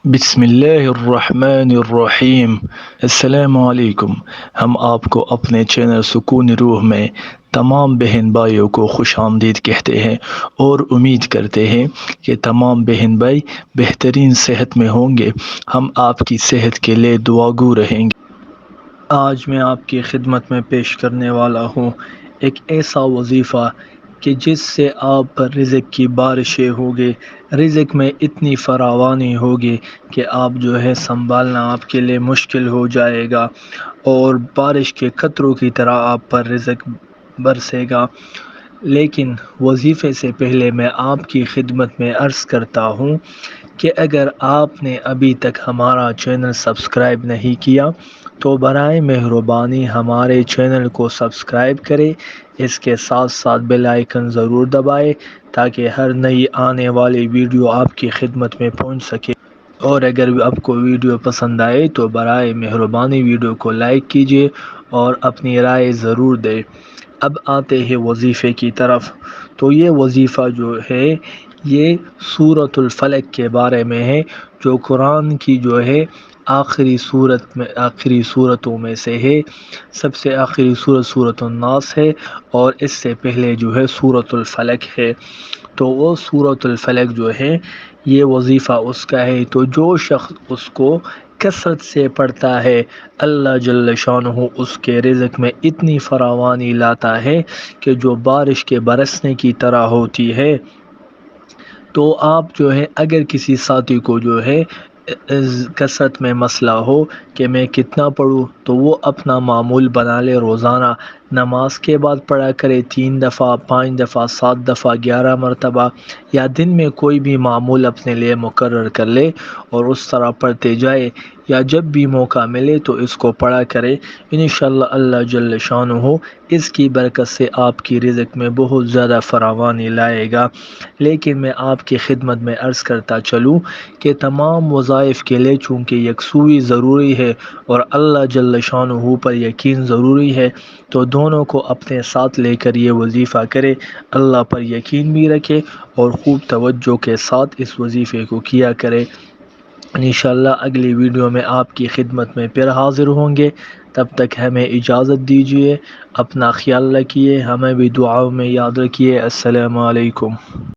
بسم اللہ الرحمن الرحیم۔ السلام علیکم۔ ہم آپ کو اپنے چینل سکون روح میں تمام بہن بھائیوں کو خوش آمدید کہتے ہیں اور امید کرتے ہیں کہ تمام بہن بھائی بہترین صحت میں ہوں گے۔ ہم آپ کی صحت کے لیے دعاگو رہیں گے۔ آج میں آپ کی خدمت میں پیش کرنے والا ہوں ایک ایسا وظیفہ کہ جس سے آپ پر رزق کی بارشیں ہوگی، رزق میں اتنی فراوانی ہوگی کہ آپ جو ہے سنبھالنا آپ کے لیے مشکل ہو جائے گا، اور بارش کے قطروں کی طرح آپ پر رزق برسے گا۔ لیکن وظیفے سے پہلے میں آپ کی خدمت میں عرض کرتا ہوں کہ اگر آپ نے ابھی تک ہمارا چینل سبسکرائب نہیں کیا تو برائے مہربانی ہمارے چینل کو سبسکرائب کرے، اس کے ساتھ ساتھ بیل آئیکن ضرور دبائے تاکہ ہر نئی آنے والی ویڈیو آپ کی خدمت میں پہنچ سکے۔ اور اگر آپ کو ویڈیو پسند آئے تو برائے مہربانی ویڈیو کو لائک کیجیے اور اپنی رائے ضرور دیں۔ اب آتے ہیں وظیفے کی طرف۔ تو یہ وظیفہ جو ہے یہ سورۃ الفلق کے بارے میں ہے، جو قرآن کی جو ہے آخری صورتوں میں سے ہے۔ سب سے آخری صورت سورۃ الناس ہے، اور اس سے پہلے جو ہے سورۃ الفلق ہے۔ تو وہ سورۃ الفلق جو ہے یہ وظیفہ اس کا ہے، تو جو شخص اس کو کثرت سے پڑھتا ہے اللہ جل شانہ اس کے رزق میں اتنی فراوانی لاتا ہے کہ جو بارش کے برسنے کی طرح ہوتی ہے۔ تو آپ جو ہے اگر کسی ساتھی کو جو ہے کثرت میں مسئلہ ہو کہ میں کتنا پڑھوں، تو وہ اپنا معمول بنا لے، روزانہ نماز کے بعد پڑھا کرے 3 دفعہ، 5 دفعہ، 7 دفعہ، 11 مرتبہ، یا دن میں کوئی بھی معمول اپنے لیے مقرر کر لے اور اس طرح پڑھتے جائے، یا جب بھی موقع ملے تو اس کو پڑھا کرے۔ انشاءاللہ اللہ جل شانہ اس کی برکت سے آپ کی رزق میں بہت زیادہ فراوانی لائے گا۔ لیکن میں آپ کی خدمت میں عرض کرتا چلوں کہ تمام وظائف کے لیے چونکہ یکسوئی ضروری ہے اور اللہ جل شانہ پر یقین ضروری ہے، تو دونوں کو اپنے ساتھ لے کر یہ وظیفہ کرے، اللہ پر یقین بھی رکھے اور خوب توجہ کے ساتھ اس وظیفے کو کیا کرے۔ انشاءاللہ اگلی ویڈیو میں آپ کی خدمت میں پھر حاضر ہوں گے۔ تب تک ہمیں اجازت دیجیے، اپنا خیال رکھیے، ہمیں بھی دعاؤں میں یاد رکھیے۔ السلام علیکم۔